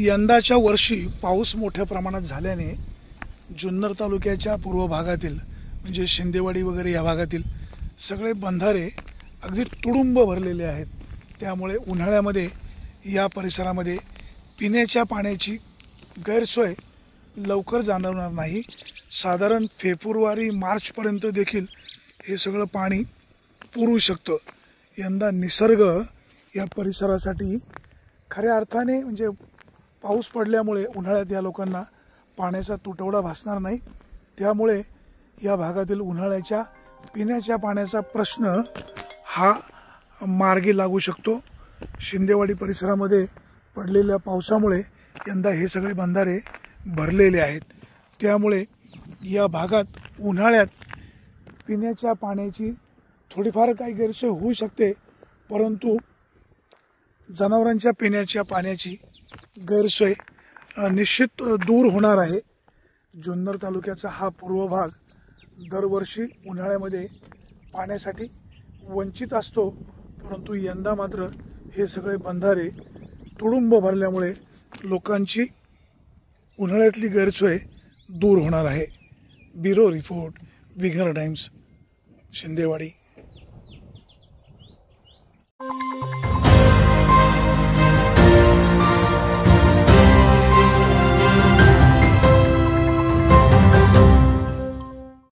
यंदाच्या वर्षी पाऊस मोठ्या प्रमाणात झाल्याने जुन्नर तालुक्याच्या पूर्व भागातील म्हणजे शिंदेवाडी वगैरे या भागातील सगळे बंधारे अगदी तुडुंब भरलेले आहेत। त्यामुळे उन्हाळ्यामध्ये या परिसरामध्ये पिण्याच्या पाण्याची गैरसोय लवकर जाणवणार नाही। साधारण फेब्रुवारी मार्चपर्यंत देखील हे सगळं पाणी पुरू शकतं। यंदा निसर्ग या परिसरासाठी खऱ्या अर्थाने म्हणजे पाऊस पडल्यामुळे उन्हाळ्यात या लोकांना पाण्याचा तुटवडा भासणार नाही। त्यामुळे या भागातील उन्हाळ्याच्या पिण्याच्या पाण्याचा प्रश्न हा मार्गी लागू शकतो। शिंदेवाडी परिसरामध्ये पडलेल्या पावसामुळे यंदा हे सगळे बंधारे भरलेले आहेत। त्यामुळे या भागात उन्हाळ्यात पिण्याच्या पाण्याची थोडीफार काही गैरसोय होऊ शकते, परंतु जनावरांच्या पिण्याच्या पाण्याची गैरसोय निश्चित दूर होणार आहे। जुन्नर तालुक्याचा हा पूर्व भाग दरवर्षी उन्हाळ्यामध्ये पाण्यासाठी वंचित असतो, परंतु यंदा मात्र हे सगळे बंधारे तुडुंब भरल्यामुळे लोकांची उन्हाळ्यातली गैरसोय दूर होणार आहे। ब्युरो रिपोर्ट, विघ्नर टाइम्स, शिंदेवाडी।